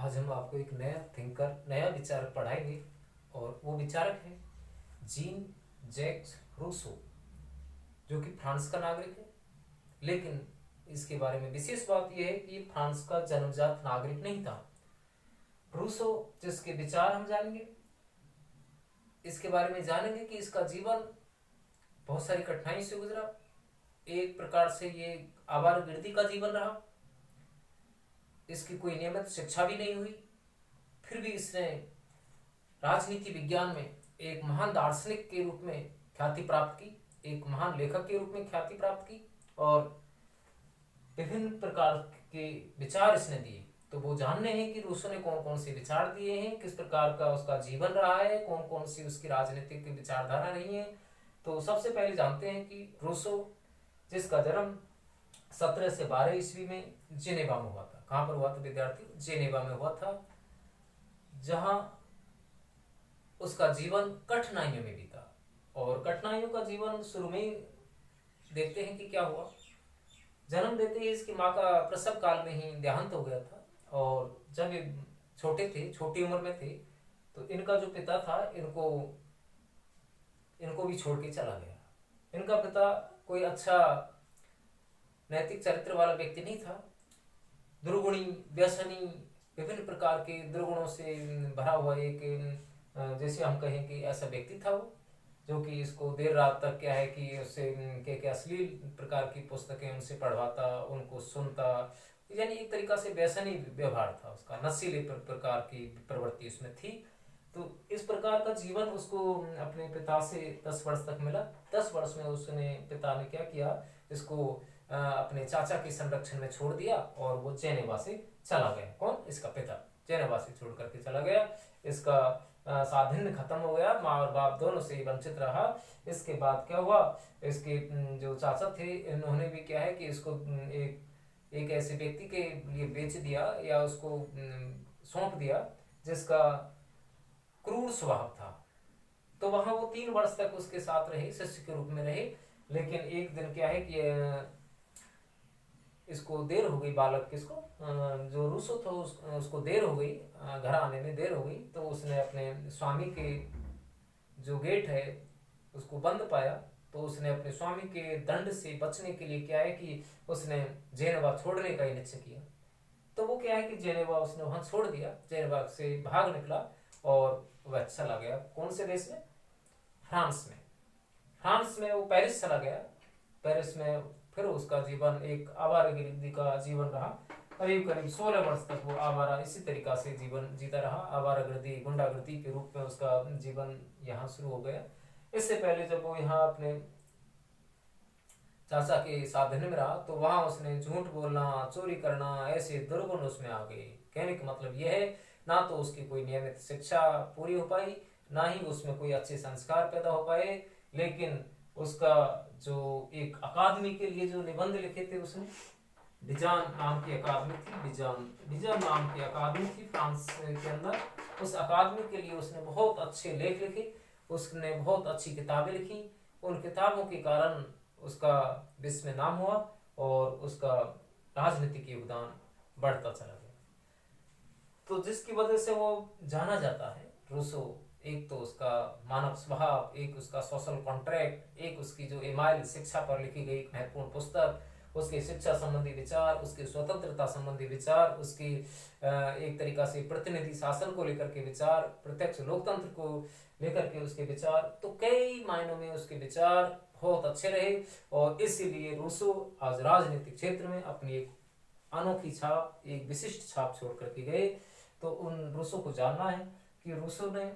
आज हम आपको एक नया थिंकर, नया विचारक पढ़ाएंगे और वो विचारक है जीन जैक्स रूसो, जो कि फ्रांस का नागरिक है। लेकिन इसके बारे में विशेष बात यह है कि ये फ्रांस का जन्मजात नागरिक नहीं था। रूसो जिसके विचार हम जानेंगे, इसके बारे में जानेंगे कि इसका जीवन बहुत सारी कठिनाई से गुजरा। एक प्रकार से ये आवारागर्दी का जीवन रहा। इसकी कोई नियमित शिक्षा भी नहीं हुई, फिर भी इसने राजनीति विज्ञान में एक महान दार्शनिक के रूप में ख्याति प्राप्त की, एक महान लेखक के रूप में ख्याति प्राप्त की और विभिन्न प्रकार के विचार इसने दिए। तो वो जानने हैं कि रूसो ने कौन कौन से विचार दिए हैं, किस प्रकार का उसका जीवन रहा है, कौन कौन सी उसकी राजनीतिक विचारधारा रही है। तो सबसे पहले जानते हैं कि रूसो, जिसका जन्म 17 से 12 ईस्वी में जेनेवा में हुआ था। कहाँ पर हुआ था विद्यार्थी? जेनेवा में हुआ था, जहाँ उसका जीवन कठिनाइयों में बीता। और कठिनाइयों का जीवन शुरू में ही देखते हैं कि क्या हुआ। जन्म देते ही इसकी माँ का प्रसव काल में ही देहांत हो गया था। और जब ये छोटे थे, छोटी उम्र में थे, तो इनका जो पिता था इनको भी छोड़ के चला गया। इनका पिता कोई अच्छा नैतिक चरित्र वाला व्यक्ति नहीं था। दुर्गुणी, व्यसनी, विभिन्न प्रकार के दुर्गुणों से भरा हुआ एक जैसे हम कहें कि ऐसा व्यक्ति था वो, जो कि इसको देर रात तक क्या है कि उससे क्या अश्लील प्रकार की पुस्तकें उनसे पढ़वाता, उनको सुनता। यानी एक तरीका से व्यसनी व्यवहार था उसका, नशीले प्रकार की प्रवृत्ति उसमें थी। तो इस प्रकार का जीवन उसको अपने पिता से 10 वर्ष तक मिला। 10 वर्ष में उसने पिता ने क्या किया, इसको अपने चाचा के संरक्षण में छोड़ दिया और वो जेनेवा से चला गया। कौन? इसका पिता जेनेवा से छोड़ करके चला गया। इसका साधन खत्म हो गया, माँ और बाप दोनों से वंचित रहा। इसके बाद क्या हुआ, इसके जो चाचा थे इन्होंने भी क्या है कि इसको एक ऐसे व्यक्ति के लिए बेच दिया या उसको सौंप दिया जिसका क्रूर स्वभाव था। तो वहां वो 3 वर्ष तक उसके साथ रहे, शिष्य के रूप में रहे। लेकिन एक दिन क्या है कि इसको देर हो गई, बालक किसको, जो रूसो था उसको देर हो गई, घर आने में देर हो गई। तो उसने अपने स्वामी के जो गेट है उसको बंद पाया। तो उसने अपने स्वामी के दंड से बचने के लिए क्या है कि उसने जेनेवा छोड़ने का ही निश्चय किया। तो वो क्या है कि जेनेवा उसने वहां छोड़ दिया, जेनेवा से भाग निकला और वह चला गया। कौन से देश में? फ्रांस में। फ्रांस में वो पेरिस चला गया। पेरिस में फिर उसका जीवन एक आवारागर्दी का जीवन रहा। करीब करीब 16 वर्ष तक वो आवारा इसी तरीका से जीवन जीता रहा। आवारागर्दी, गुंडागर्दी के रूप में उसका जीवन यहाँ शुरू हो गया। इससे पहले जब वो यहाँ अपने चाचा के साधन में रहा तो वहां उसने झूठ बोलना, चोरी करना, ऐसे दुर्गुण उसमें आ गए। कहने का मतलब यह है, ना तो उसकी कोई नियमित शिक्षा पूरी हो पाई, ना ही उसमें कोई अच्छे संस्कार पैदा हो पाए। लेकिन उसका जो एक अकादमी के लिए जो निबंध लिखे थे उसने, डिजान नाम की अकादमी थी, डिजान नाम की अकादमी थी फ्रांस के अंदर। उस अकादमी के लिए उसने बहुत अच्छे लेख लिखे, उसने बहुत अच्छी किताबें लिखी। उन किताबों के कारण उसका विश्व में नाम हुआ और उसका राजनीतिक योगदान बढ़ता चला गया। तो जिसकी वजह से वो जाना जाता है रूसो। एक तो उसका मानव स्वभाव, एक उसका सोशल कॉन्ट्रैक्ट, एक उसकी जो एमाइल शिक्षा पर लिखी गई एक महत्वपूर्ण पुस्तक, उसके शिक्षा संबंधी विचार, उसके स्वतंत्रता संबंधी विचार, उसकी एक तरीका से प्रतिनिधि शासन को लेकर के विचार, प्रत्यक्ष लोकतंत्र को लेकर के उसके विचार। तो कई मायनों में उसके विचार बहुत अच्छे रहे और इसीलिए रूसो आज राजनीतिक क्षेत्र में अपनी एक अनोखी छाप, एक विशिष्ट छाप छोड़ करके गए। तो उन रूसो को जानना है कि रूसो ने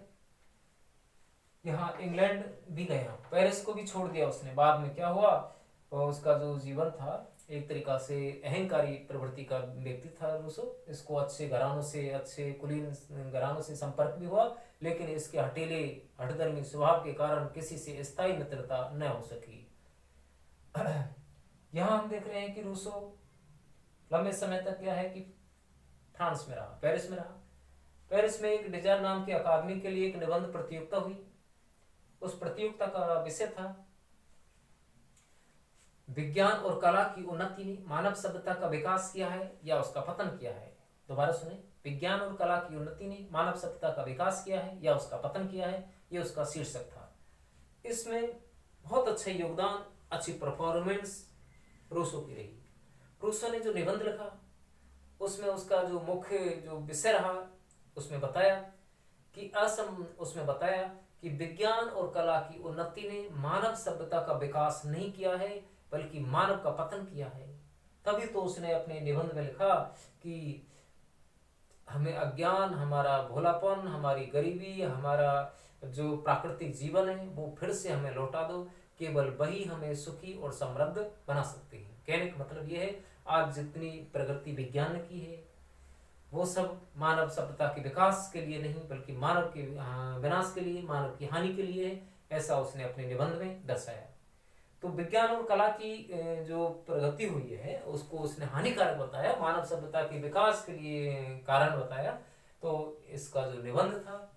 यहाँ इंग्लैंड भी गया, पेरिस को भी छोड़ दिया उसने। बाद में क्या हुआ, और उसका जो जीवन था एक तरीका से अहंकारी प्रवृत्ति का व्यक्ति था रूसो। इसको अच्छे घरानों से, अच्छे कुलीन घरानों से संपर्क भी हुआ, लेकिन इसके हठीले हठधर्मी स्वभाव के कारण किसी से स्थायी मित्रता न हो सकी। यहाँ हम देख रहे हैं कि रूसो लंबे समय तक क्या है कि फ्रांस में रहा, पेरिस में रहा। पेरिस में एक डिजाइन नाम की अकादमी के लिए एक निबंध प्रतियोगिता हुई। उस प्रतियोगिता का विषय था विज्ञान और कला की उन्नति ने मानव सभ्यता का विकास किया है या उसका पतन किया है। दोबारा सुने, विज्ञान और कला की उन्नति ने मानव सभ्यता का विकास किया है या उसका पतन किया है, ये उसका शीर्षक था। इसमें बहुत अच्छा योगदान, अच्छी परफॉर्मेंस रूसो की रही। रूसो ने जो निबंध लिखा उसमें उसका जो मुख्य जो विषय रहा उसमें बताया कि विज्ञान और कला की उन्नति ने मानव सभ्यता का विकास नहीं किया है बल्कि मानव का पतन किया है। तभी तो उसने अपने निबंध में लिखा कि हमें अज्ञान, हमारा भोलापन, हमारी गरीबी, हमारा जो प्राकृतिक जीवन है वो फिर से हमें लौटा दो, केवल वही हमें सुखी और समृद्ध बना सकती है। कहने का मतलब यह है, आज जितनी प्रगति विज्ञान ने की है वो सब मानव सभ्यता के विकास के लिए नहीं बल्कि मानव के विनाश के लिए, मानव की हानि के लिए है, ऐसा उसने अपने निबंध में दर्शाया। तो विज्ञान और कला की जो प्रगति हुई है उसको उसने हानिकारक बताया, मानव सभ्यता के विकास के लिए कारण बताया। तो इसका जो निबंध था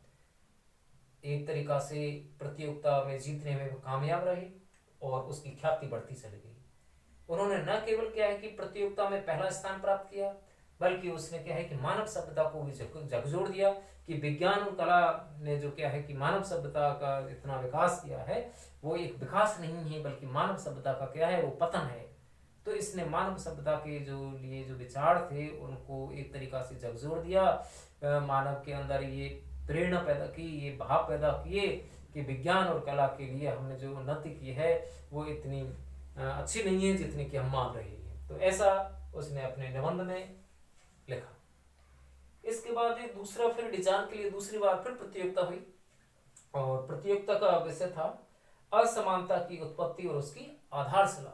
एक तरीका से प्रतियोगिता में जीतने में वो कामयाब रहे और उसकी ख्याति बढ़ती चली गई। उन्होंने न केवल क्या है कि प्रतियोगिता में पहला स्थान प्राप्त किया, बल्कि उसने क्या है कि मानव सभ्यता को भी झकझोर दिया कि विज्ञान और कला ने जो क्या है कि मानव सभ्यता का इतना विकास किया है वो एक विकास नहीं है बल्कि मानव सभ्यता का क्या है वो पतन है। तो इसने मानव सभ्यता के जो लिए जो विचार थे उनको एक तरीका से झकझोर दिया, मानव के अंदर ये प्रेरणा पैदा की, ये भाव पैदा किए कि विज्ञान और कला के लिए हमने जो उन्नति की है वो इतनी अच्छी नहीं है जितनी कि हम मान रहे हैं। तो ऐसा उसने अपने निबंध में लिखा। इसके बाद एक दूसरा फिर डिजाइन के लिए दूसरी बार फिर प्रतियोगिता हुई और प्रतियोगिता का विषय था असमानता की उत्पत्ति और उसकी आधारशिला।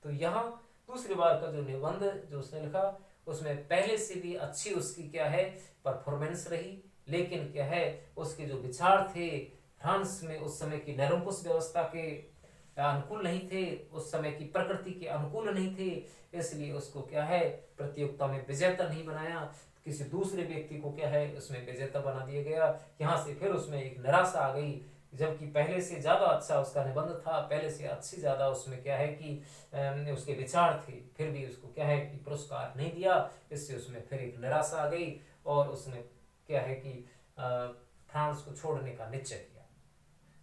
तो यहाँ दूसरी बार का जो निबंध जो उसने लिखा उसमें पहले से भी अच्छी उसकी क्या है परफॉर्मेंस रही, लेकिन क्या है उसके जो विचार थे फ्रांस में उस समय की निरंकुश व्यवस्था के अनुकूल नहीं थे, उस समय की प्रकृति के अनुकूल नहीं थे, इसलिए उसको क्या है प्रतियोगिता में विजेता नहीं बनाया, किसी दूसरे व्यक्ति को क्या है उसमें विजेता बना दिया गया। यहाँ से फिर उसमें एक निराशा आ गई, जबकि पहले से ज्यादा अच्छा उसका निबंध था, पहले से अच्छी ज्यादा उसमें क्या है कि उसके विचार थे, फिर भी उसको क्या है कि पुरस्कार नहीं दिया। इससे उसमें फिर एक निराशा आ गई और उसने क्या है कि फ्रांस को छोड़ने का निश्चय किया।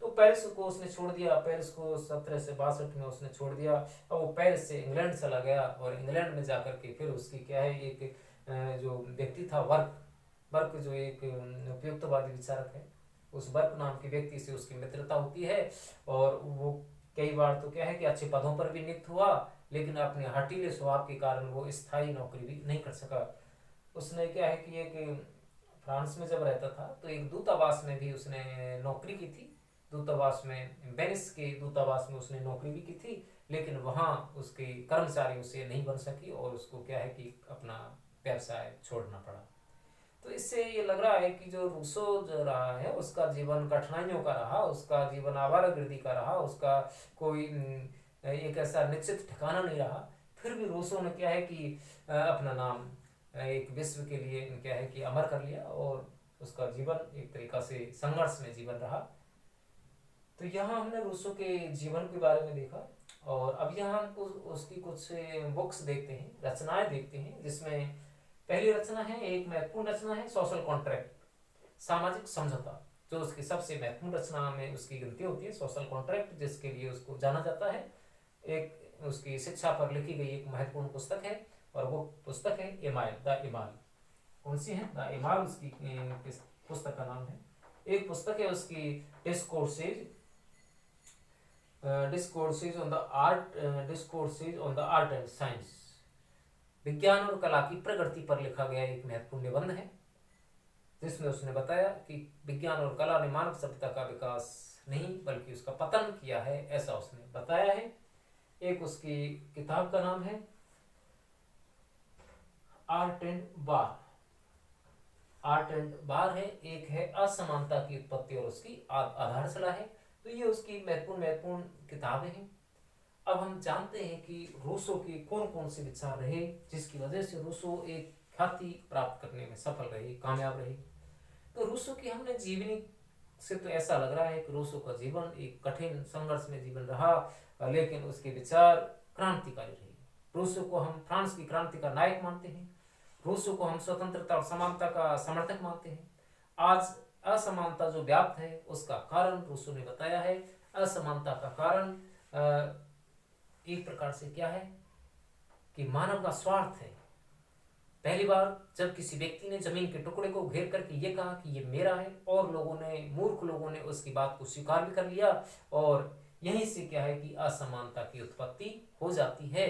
तो पेरिस को उसने छोड़ दिया, पेरिस को 1762 में उसने छोड़ दिया और वो पेरिस से इंग्लैंड चला गया और इंग्लैंड में जाकर के फिर उसकी क्या है एक जो व्यक्ति था वर्क जो एक उपयुक्तवादी विचारक है, उस वर्क नाम के व्यक्ति से उसकी मित्रता होती है और वो कई बार तो क्या है कि अच्छे पदों पर भी नियुक्त हुआ, लेकिन अपने हठीले स्वभाव के कारण वो स्थायी नौकरी भी नहीं कर सका। उसने क्या है कि एक फ्रांस में जब रहता था तो एक दूतावास में भी उसने नौकरी की थी, दूतावास में वेनिस के दूतावास में उसने नौकरी भी की थी, लेकिन वहाँ उसके कर्मचारी उसे नहीं बन सकी और उसको क्या है कि अपना व्यवसाय छोड़ना पड़ा। तो इससे ये लग रहा है कि जो रूसो जो रहा है उसका जीवन कठिनाइयों का रहा, उसका जीवन आवारागर्दी का रहा, उसका कोई एक ऐसा निश्चित ठिकाना नहीं रहा। फिर भी रूसो ने क्या है कि अपना नाम एक विश्व के लिए क्या है कि अमर कर लिया और उसका जीवन एक तरीका से संघर्ष में जीवन रहा। तो यहाँ हमने रूसो के जीवन के बारे में देखा और अब यहाँ हम उसकी कुछ बुक्स देखते हैं, रचनाएं देखते हैं, जिसमें पहली रचना है, एक महत्वपूर्ण रचना है सोशल कॉन्ट्रैक्ट, सामाजिक समझौता, जो उसकी सबसे महत्वपूर्ण रचना में उसकी गिनती होती है सोशल कॉन्ट्रैक्ट, जिसके लिए उसको जाना जाता है। एक उसकी शिक्षा पर लिखी गई एक महत्वपूर्ण पुस्तक है और वो पुस्तक है एमाइल, द एमाल। कौन सी है? द एमाल उसकी पुस्तक का नाम है। एक पुस्तक है उसकी discourses on the art and science, विज्ञान और कला की प्रगति पर लिखा गया एक महत्वपूर्ण निबंध है, जिसमें उसने बताया कि विज्ञान और कला ने मानव सभ्यता का विकास नहीं बल्कि उसका पतन किया है, ऐसा उसने बताया है। एक उसकी किताब का नाम है आर्ट एंड बार है, एक है असमानता की उत्पत्ति और उसकी आधारशिला है। तो ये उसकी महत्वपूर्ण किताबें हैं। अब हम जानते हैं कि रूसो के कौन कौन से विचार रहे जिसकी वजह से रूसो एक ख्याति प्राप्त करने में सफल रहे, कामयाब रहे। तो रूसो की हमने जीवनी से तो ऐसा लग रहा है कि रूसो का जीवन एक कठिन संघर्ष में जीवन रहा, लेकिन उसके विचार क्रांतिकारी रहे। रूसो को हम फ्रांस की क्रांति का नायक मानते हैं। रूसो को हम स्वतंत्रता और समानता का समर्थक मानते हैं। आज असमानता जो व्याप्त है उसका कारण रूसो ने बताया है। असमानता का कारण एक प्रकार से क्या है कि मानव का स्वार्थ है। पहली बार जब किसी व्यक्ति ने जमीन के टुकड़े को घेर करके ये कहा कि ये मेरा है, और लोगों ने, मूर्ख लोगों ने उसकी बात को स्वीकार भी कर लिया, और यहीं से क्या है कि असमानता की उत्पत्ति हो जाती है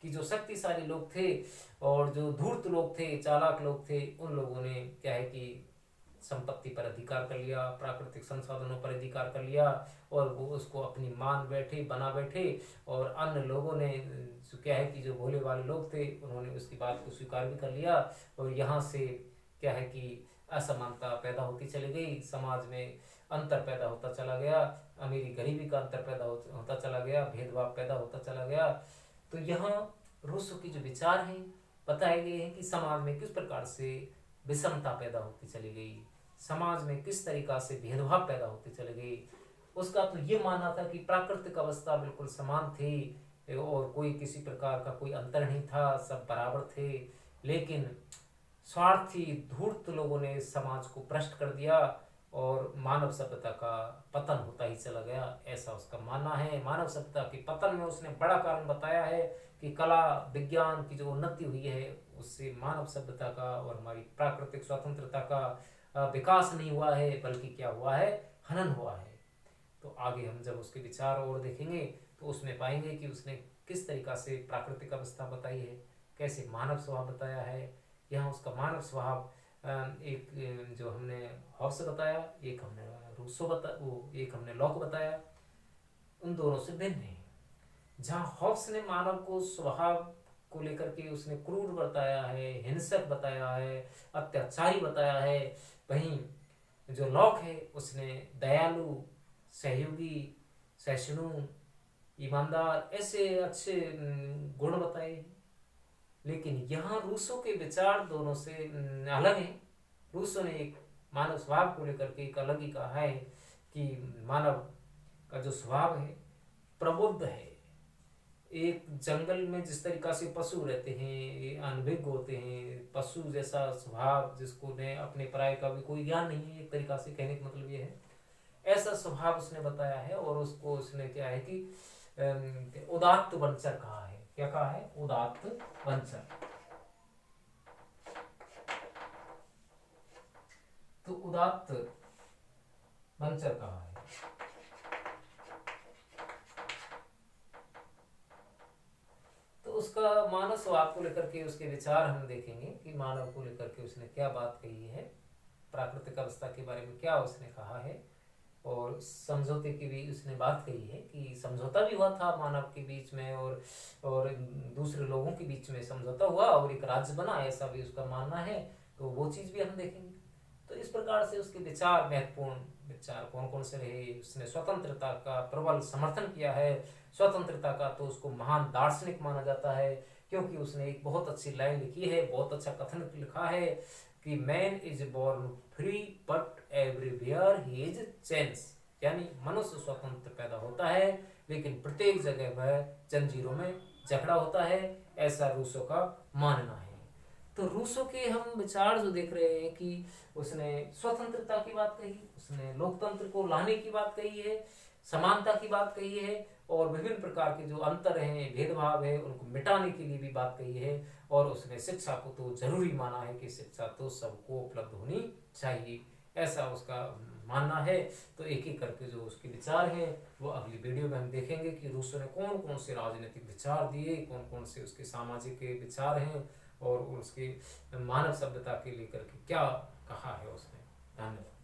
कि जो शक्तिशाली लोग थे और जो धूर्त लोग थे, चालाक लोग थे, उन लोगों ने क्या है कि संपत्ति पर अधिकार कर लिया, प्राकृतिक संसाधनों पर अधिकार कर लिया, और वो उसको अपनी मान बैठे, बना बैठे, और अन्य लोगों ने क्या है कि जो भोले वाले लोग थे उन्होंने उसकी बात को स्वीकार भी कर लिया, और यहाँ से क्या है कि असमानता पैदा होती चली गई, समाज में अंतर पैदा होता चला गया, अमीरी गरीबी का अंतर पैदा होता चला गया, भेदभाव पैदा होता चला गया। तो यहाँ रूसो की जो विचार हैं बताए गए हैं कि समाज में किस प्रकार से विषमता पैदा होती चली गई, समाज में किस तरीका से भेदभाव पैदा होती चली गई। उसका तो ये मानना था कि प्राकृतिक अवस्था बिल्कुल समान थी और कोई किसी प्रकार का कोई अंतर नहीं था, सब बराबर थे, लेकिन स्वार्थी धूर्त लोगों ने समाज को भ्रष्ट कर दिया और मानव सभ्यता का पतन होता ही चला गया, ऐसा उसका मानना है। मानव सभ्यता के पतन में उसने बड़ा कारण बताया है कि कला विज्ञान की जो उन्नति हुई है उससे मानव सभ्यता का और हमारी प्राकृतिक स्वतंत्रता का विकास नहीं हुआ है, बल्कि क्या हुआ है, हनन हुआ है। तो आगे हम जब उसके विचार और देखेंगे तो उसमें पाएंगे कि उसने किस तरीका से प्राकृतिक अवस्था बताई है, कैसे मानव स्वभाव बताया है। यहाँ उसका मानव स्वभाव एक जो हमने हॉब्स बताया, एक हमने एक हमने लॉक बताया, उन दोनों से भिन्न है। जहाँ हॉब्स ने मानव को स्वभाव को लेकर के उसने क्रूर बताया है, हिंसक बताया है, अत्याचारी बताया है, वहीं जो लॉक है उसने दयालु, सहयोगी, सहिष्णु, ईमानदार, ऐसे अच्छे गुण बताए। लेकिन यहाँ रूसो के विचार दोनों से अलग हैं। रूसो ने एक मानव स्वभाव को लेकर के एक अलग ही कहा है कि मानव का जो स्वभाव है प्रबुद्ध है। एक जंगल में जिस तरीका से पशु रहते हैं, अनभिज्ञ होते हैं, पशु जैसा स्वभाव, जिसको ने अपने पराये का भी कोई ज्ञान नहीं है, एक तरीका से कहने का मतलब ये है, ऐसा स्वभाव उसने बताया है। और उसको उसने क्या है कि उदात्त वंचर कहा है। क्या कहा है? उदात्त वंचर। तो उदात्त वंचर कहा है। तो उसका मानव स्वभाव को लेकर के उसके विचार हम देखेंगे कि मानव को लेकर के उसने क्या बात कही है, प्राकृतिक अवस्था के बारे में क्या उसने कहा है, और समझौते की भी उसने बात कही है कि समझौता भी हुआ था मानव के बीच में और दूसरे लोगों के बीच में समझौता हुआ और एक राज्य बना, ऐसा भी उसका मानना है। तो वो चीज़ भी हम देखेंगे। तो इस प्रकार से उसके विचार, महत्वपूर्ण विचार कौन कौन से रहे। उसने स्वतंत्रता का प्रबल समर्थन किया है। स्वतंत्रता का तो उसको महान दार्शनिक माना जाता है, क्योंकि उसने एक बहुत अच्छी लाइन लिखी है, बहुत अच्छा कथन लिखा है कि man is born free but everywhere he is chains, यानी मनुष्य स्वतंत्र पैदा होता है लेकिन प्रत्येक जगह वह जंजीरों में जकड़ा होता है, ऐसा रूसो का मानना है। तो रूसो के हम विचार जो देख रहे हैं कि उसने स्वतंत्रता की बात कही, उसने लोकतंत्र को लाने की बात कही है, समानता की बात कही है, और विभिन्न प्रकार के जो अंतर हैं, भेदभाव है, उनको मिटाने के लिए भी बात कही है। और उसने शिक्षा को तो जरूरी माना है कि शिक्षा तो सबको उपलब्ध होनी चाहिए, ऐसा उसका मानना है। तो एक एक करके जो उसके विचार हैं वो अगली वीडियो में हम देखेंगे कि रूसो ने कौन कौन से राजनीतिक विचार दिए, कौन कौन से उसके सामाजिक विचार हैं, और उसके मानव सभ्यता के लेकर के क्या कहा है उसने। धन्यवाद।